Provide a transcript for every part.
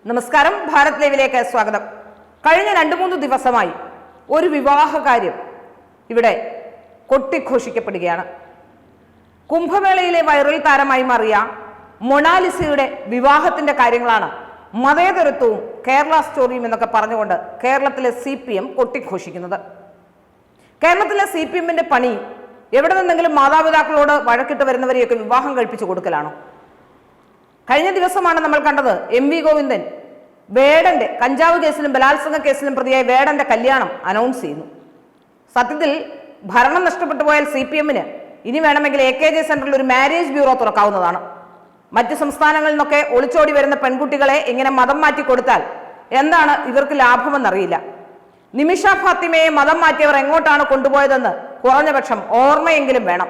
നമസ്കാരം, ഭാരത് ലൈവിലേക്ക് സ്വാഗതം. കഴിഞ്ഞ 2-3 ദിവസമായി ഒരു വിവാഹ കാര്യം ഇവിടെ കൊട്ടിഘോഷിക്കപ്പെടുകയാണ്. കുംഭമേളയിലെ വൈറൽ താരമായി മാറിയ മൊണാലിസയുടെ വിവാഹത്തിന്റെ കാര്യങ്ങളാണ് മതേതരത്വവും കേരള സ്റ്റോറിയും എന്നൊക്കെ പറഞ്ഞുകൊണ്ട് കേരളത്തിലെ CPM കൊട്ടിഘോഷിക്കുന്നത്. കേരളത്തിലെ CPMന്റെ പണി എവിടെ നിന്നെങ്കിലും മാതാപിതാക്കളോട് വഴക്കിട്ട് വരുന്നവരെയൊക്കെ വിവാഹം കഴിപ്പിച്ചു കൊടുക്കലാണോ? കഴിഞ്ഞ ദിവസമാണ് നമ്മൾ കണ്ടത് MV ഗോവിന്ദൻ വേടന്റെ കഞ്ചാവ് കേസിലും ബലാത്സംഗ കേസിലും പ്രതിയായ വേടന്റെ കല്യാണം അനൗൺസ് ചെയ്യുന്നു. സത്യത്തിൽ ഭരണം നഷ്ടപ്പെട്ടു പോയാൽ CPMന് ഇനി വേണമെങ്കിൽ AKJ സെന്ററിൽ ഒരു മാരേജ് ബ്യൂറോ തുറക്കാവുന്നതാണ്. മറ്റ് സംസ്ഥാനങ്ങളിൽ നിന്നൊക്കെ ഒളിച്ചോടി വരുന്ന പെൺകുട്ടികളെ ഇങ്ങനെ മതം മാറ്റി കൊടുത്താൽ എന്താണ് ഇവർക്ക് ലാഭമെന്നറിയില്ല. നിമിഷ ഫാത്തിമയെ മതം മാറ്റിയവർ എങ്ങോട്ടാണ് കൊണ്ടുപോയതെന്ന് കുറഞ്ഞപക്ഷം ഓർമ്മയെങ്കിലും വേണം.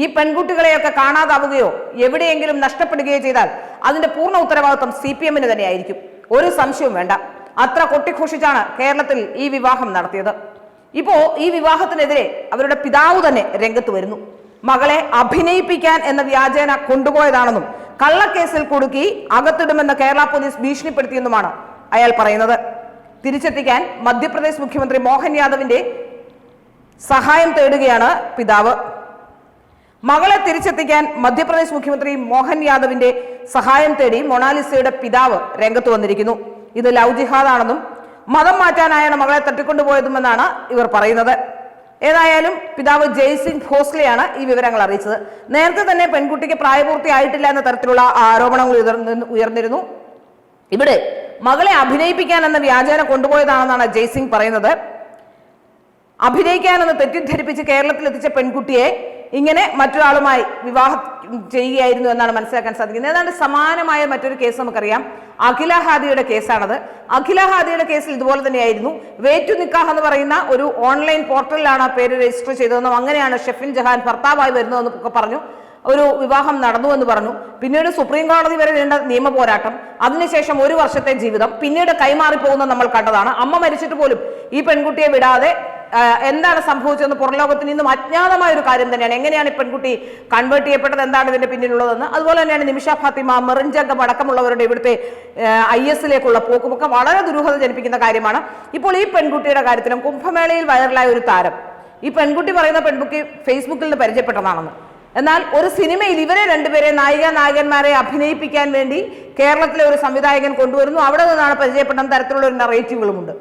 ഈ പെൺകുട്ടികളെയൊക്കെ കാണാതാവുകയോ എവിടെയെങ്കിലും നഷ്ടപ്പെടുകയോ ചെയ്താൽ അതിന്റെ പൂർണ്ണ ഉത്തരവാദിത്വം CPMന് തന്നെയായിരിക്കും. ഒരു സംശയവും വേണ്ട. അത്ര കൊട്ടിഘോഷിച്ചാണ് കേരളത്തിൽ ഈ വിവാഹം നടത്തിയത്. ഇപ്പോ ഈ വിവാഹത്തിനെതിരെ അവരുടെ പിതാവ് തന്നെ രംഗത്ത് വരുന്നു. മകളെ അഭിനയിപ്പിക്കാൻ എന്ന വ്യാജേന കൊണ്ടുപോയതാണെന്നും കള്ളക്കേസിൽ കുടുക്കി അകത്തിടുമെന്ന് കേരള പോലീസ് ഭീഷണിപ്പെടുത്തിയെന്നുമാണ് അയാൾ പറയുന്നത്. തിരിച്ചെത്തിക്കാൻ മധ്യപ്രദേശ് മുഖ്യമന്ത്രി മോഹൻ യാദവിന്റെ സഹായം തേടുകയാണ് പിതാവ്. മകളെ തിരിച്ചെത്തിക്കാൻ മധ്യപ്രദേശ് മുഖ്യമന്ത്രി മോഹൻ യാദവിന്റെ സഹായം തേടി മൊണാലിസയുടെ പിതാവ് രംഗത്ത് വന്നിരിക്കുന്നു. ഇത് ലവ് ജിഹാദാണെന്നും മതം മാറ്റാനായാണ് മകളെ തട്ടിക്കൊണ്ടുപോയതുമെന്നാണ് ഇവർ പറയുന്നത്. ഏതായാലും പിതാവ് ജയ്സിംഗ് ഭോസ്ലെയാണ് ഈ വിവരങ്ങൾ അറിയിച്ചത്. നേരത്തെ തന്നെ പെൺകുട്ടിക്ക് പ്രായപൂർത്തിയായിട്ടില്ല എന്ന തരത്തിലുള്ള ആരോപണങ്ങൾ ഉയർന്നിരുന്നു. ഇവിടെ മകളെ അഭിനയിപ്പിക്കാൻ എന്ന വ്യാജേന കൊണ്ടുപോയതാണെന്നാണ് ജയ്സിംഗ് പറയുന്നത്. അഭിനയിക്കാനെന്ന് തെറ്റിദ്ധരിപ്പിച്ച് കേരളത്തിൽ എത്തിച്ച പെൺകുട്ടിയെ ഇങ്ങനെ മറ്റൊരാളുമായി വിവാഹം ചെയ്യുകയായിരുന്നു എന്നാണ് മനസ്സിലാക്കാൻ സാധിക്കുന്നത്. ഏതാണ്ട് സമാനമായ മറ്റൊരു കേസ് നമുക്കറിയാം. അഖില ഹാദിയുടെ കേസാണത്. അഖില ഹാദിയുടെ കേസിൽ ഇതുപോലെ തന്നെയായിരുന്നു. വേ ടു നിക്കാഹ് എന്ന് പറയുന്ന ഒരു ഓൺലൈൻ പോർട്ടലിലാണ് പേര് രജിസ്റ്റർ ചെയ്തതെന്നും അങ്ങനെയാണ് ഷെഫിൻ ജഹാൻ ഭർത്താവായി വരുന്നതെന്നും ഒക്കെ പറഞ്ഞു. ഒരു വിവാഹം നടന്നു എന്ന് പറഞ്ഞു. പിന്നീട് സുപ്രീം കോടതി വരെ നീണ്ട നിയമ പോരാട്ടം, അതിനുശേഷം 1 വർഷത്തെ ജീവിതം, പിന്നീട് കൈമാറിപ്പോകുന്നത് നമ്മൾ കണ്ടതാണ്. അമ്മ മരിച്ചിട്ട് പോലും ഈ പെൺകുട്ടിയെ വിടാതെ എന്താണ് സംഭവിച്ചതെന്ന് പുറംലോകത്തിന് ഇന്നും അജ്ഞാതമായ ഒരു കാര്യം തന്നെയാണ്. എങ്ങനെയാണ് ഈ പെൺകുട്ടി കൺവേർട്ട് ചെയ്യപ്പെട്ടത്, എന്താണ് ഇതിന്റെ പിന്നിലുള്ളതെന്ന്. അതുപോലെ തന്നെയാണ് നിമിഷ ഫാത്തിമ, മെറിൻജംഗം അടക്കമുള്ളവരുടെ ഇവിടുത്തെ IS-ലേക്കുള്ള പോക്കുമൊക്കെ വളരെ ദുരൂഹത ജനിപ്പിക്കുന്ന കാര്യമാണ്. ഇപ്പോൾ ഈ പെൺകുട്ടിയുടെ കാര്യത്തിലും കുംഭമേളയിൽ വൈറലായ ഒരു താരം, ഈ പെൺകുട്ടി പറയുന്ന പെൺകുട്ടി ഫേസ്ബുക്കിൽ നിന്ന് പരിചയപ്പെട്ടതാണെന്ന്. എന്നാൽ ഒരു സിനിമയിൽ ഇവരെ രണ്ടുപേരെ നായികന്മാരെ അഭിനയിപ്പിക്കാൻ വേണ്ടി കേരളത്തിലെ ഒരു സംവിധായകൻ കൊണ്ടുവരുന്നു. അവിടെ നിന്നാണ് പരിചയപ്പെട്ട തരത്തിലുള്ള ഒരു നറേറ്റീവുകളുമുണ്ട്.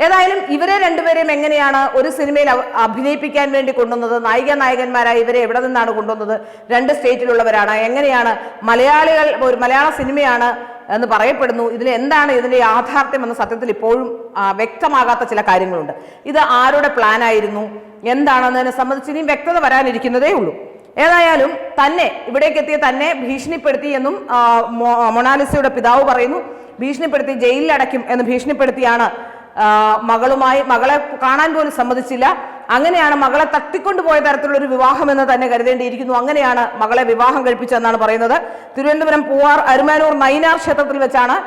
ഏതായാലും ഇവരെ രണ്ടുപേരെയും എങ്ങനെയാണ് ഒരു സിനിമയിൽ അഭിനയിപ്പിക്കാൻ വേണ്ടി കൊണ്ടുവന്നത്? നായികന്മാരായി ഇവരെ എവിടെ നിന്നാണ് കൊണ്ടുവന്നത്? 2 സ്റ്റേറ്റിലുള്ളവരാണ്. എങ്ങനെയാണ് മലയാളികൾ, ഒരു മലയാള സിനിമയാണ് എന്ന് പറയപ്പെടുന്നു. എന്താണ് ഇതിന്റെ യാഥാർത്ഥ്യം എന്ന് സത്യത്തിൽ ഇപ്പോഴും വ്യക്തമാകാത്ത ചില കാര്യങ്ങളുണ്ട്. ഇത് ആരുടെ പ്ലാൻ ആയിരുന്നു, എന്താണെന്നതിനെ സംബന്ധിച്ച് ഇനിയും വ്യക്തത വരാനിരിക്കുന്നതേ ഉള്ളൂ. ഏതായാലും തന്നെ ഇവിടേക്ക് എത്തിയ തന്നെ ഭീഷണിപ്പെടുത്തി എന്നും മൊണാലിസയുടെ പിതാവ് പറയുന്നു. ഭീഷണിപ്പെടുത്തി ജയിലിൽ അടയ്ക്കും എന്ന് ഭീഷണിപ്പെടുത്തിയാണ് മകളെ കാണാൻ പോലും സമ്മതിച്ചില്ല. അങ്ങനെയാണ് മകളെ തട്ടിക്കൊണ്ടുപോയ തരത്തിലുള്ള ഒരു വിവാഹം എന്ന് തന്നെ കരുതേണ്ടിയിരിക്കുന്നു. അങ്ങനെയാണ് മകളെ വിവാഹം കഴിപ്പിച്ചതെന്നാണ് പറയുന്നത്. തിരുവനന്തപുരം പൂവാർ അരുമാനൂർ നൈനാർ ക്ഷേത്രത്തിൽ വെച്ചാണ്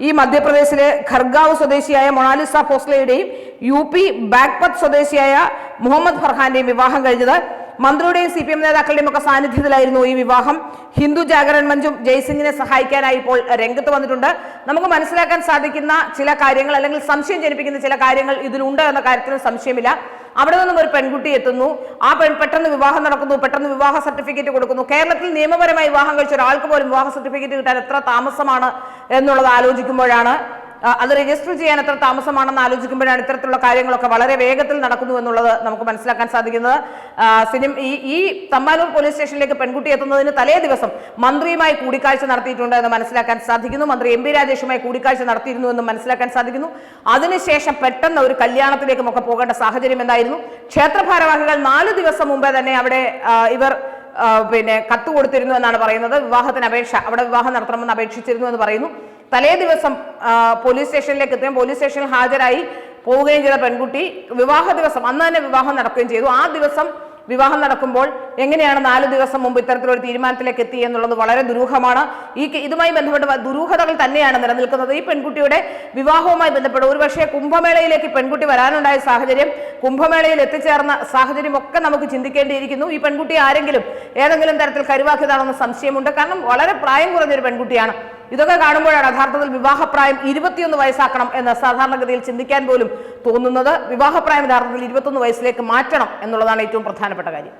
ഈ മധ്യപ്രദേശിലെ ഖർഗാവ് സ്വദേശിയായ മൊണാലിസ ഭോസ്ലെയുടെയും UP ബാഗ്പത് സ്വദേശിയായ മുഹമ്മദ് ഫർഹാന്റെയും വിവാഹം കഴിഞ്ഞത്. മന്ത്രിയുടെയും CPM നേതാക്കളുടെയും ഒക്കെ സാന്നിധ്യത്തിലായിരുന്നു ഈ വിവാഹം. ഹിന്ദു ജാഗരൺ മഞ്ചും ജയ്സിംഗിനെ സഹായിക്കാനായി ഇപ്പോൾ രംഗത്ത് വന്നിട്ടുണ്ട്. നമുക്ക് മനസ്സിലാക്കാൻ സാധിക്കുന്ന ചില കാര്യങ്ങൾ, അല്ലെങ്കിൽ സംശയം ജനിപ്പിക്കുന്ന ചില കാര്യങ്ങൾ ഇതിലുണ്ട് എന്ന കാര്യത്തിൽ സംശയമില്ല. അവിടെ നിന്നും ഒരു പെൺകുട്ടി എത്തുന്നു, ആ പെട്ടെന്ന് വിവാഹം നടക്കുന്നു, പെട്ടെന്ന് വിവാഹ സർട്ടിഫിക്കറ്റ് കൊടുക്കുന്നു. കേരളത്തിൽ നിയമപരമായി വിവാഹം കഴിച്ച ഒരാൾക്ക് പോലും വിവാഹ സർട്ടിഫിക്കറ്റ് കിട്ടാൻ എത്ര താമസമാണ് എന്നുള്ളത് ആലോചിക്കുമ്പോഴാണ്, അത് രജിസ്റ്റർ ചെയ്യാൻ എത്ര താമസമാണെന്ന് ആലോചിക്കുമ്പോഴാണ് ഇത്തരത്തിലുള്ള കാര്യങ്ങളൊക്കെ വളരെ വേഗത്തിൽ നടക്കുന്നു എന്നുള്ളത് നമുക്ക് മനസ്സിലാക്കാൻ സാധിക്കുന്നത്. ഈ തമ്പാനൂർ പോലീസ് സ്റ്റേഷനിലേക്ക് പെൺകുട്ടി എത്തുന്നതിന് തലേ ദിവസം മന്ത്രിയുമായി കൂടിക്കാഴ്ച നടത്തിയിട്ടുണ്ട് എന്ന് മനസ്സിലാക്കാൻ സാധിക്കുന്നു. മന്ത്രി MP രാജേഷുമായി കൂടിക്കാഴ്ച നടത്തിയിരുന്നു എന്ന് മനസ്സിലാക്കാൻ സാധിക്കുന്നു. അതിനുശേഷം പെട്ടെന്ന് ഒരു കല്യാണത്തിലേക്കും ഒക്കെ പോകേണ്ട സാഹചര്യം എന്തായിരുന്നു? ക്ഷേത്ര ഭാരവാഹികൾ 4 ദിവസം മുമ്പേ തന്നെ അവിടെ ഇവർ കത്ത് കൊടുത്തിരുന്നു എന്നാണ് പറയുന്നത്. വിവാഹത്തിന് അവിടെ വിവാഹം നടത്തണമെന്ന് അപേക്ഷിച്ചിരുന്നു എന്ന് പറയുന്നു. തലേ ദിവസം പോലീസ് സ്റ്റേഷനിലേക്ക് എത്തുകയും പോലീസ് സ്റ്റേഷനിൽ ഹാജരായി പോവുകയും ചെയ്ത പെൺകുട്ടി വിവാഹ ദിവസം അന്ന് തന്നെ വിവാഹം നടക്കുകയും ചെയ്തു. ആ ദിവസം വിവാഹം നടക്കുമ്പോൾ എങ്ങനെയാണ് 4 ദിവസം മുമ്പ് ഇത്തരത്തിലൊരു തീരുമാനത്തിലേക്ക് എത്തി എന്നുള്ളത് വളരെ ദുരൂഹമാണ്. ഇതുമായി ബന്ധപ്പെട്ട ദുരൂഹതകൾ തന്നെയാണ് നിലനിൽക്കുന്നത്. ഈ പെൺകുട്ടിയുടെ വിവാഹവുമായി ബന്ധപ്പെട്ട് ഒരുപക്ഷെ കുംഭമേളയിലേക്ക് പെൺകുട്ടി വരാനുണ്ടായ സാഹചര്യം, കുംഭമേളയിൽ എത്തിച്ചേർന്ന സാഹചര്യം ഒക്കെ നമുക്ക് ചിന്തിക്കേണ്ടിയിരിക്കുന്നു. ഈ പെൺകുട്ടി ഏതെങ്കിലും തരത്തിൽ കരുവാക്കിയതാണെന്ന് സംശയമുണ്ട്. കാരണം വളരെ പ്രായം കുറഞ്ഞൊരു പെൺകുട്ടിയാണ്. ഇതൊക്കെ കാണുമ്പോഴാണ് യഥാർത്ഥത്തിൽ വിവാഹപ്രായം 21 വയസ്സാക്കണം എന്ന് സാധാരണഗതിയിൽ ചിന്തിക്കാൻ പോലും തോന്നുന്നത്. വിവാഹപ്രായം യഥാർത്ഥത്തിൽ 21 വയസ്സിലേക്ക് മാറ്റണം എന്നുള്ളതാണ് ഏറ്റവും പ്രധാനപ്പെട്ട കാര്യം.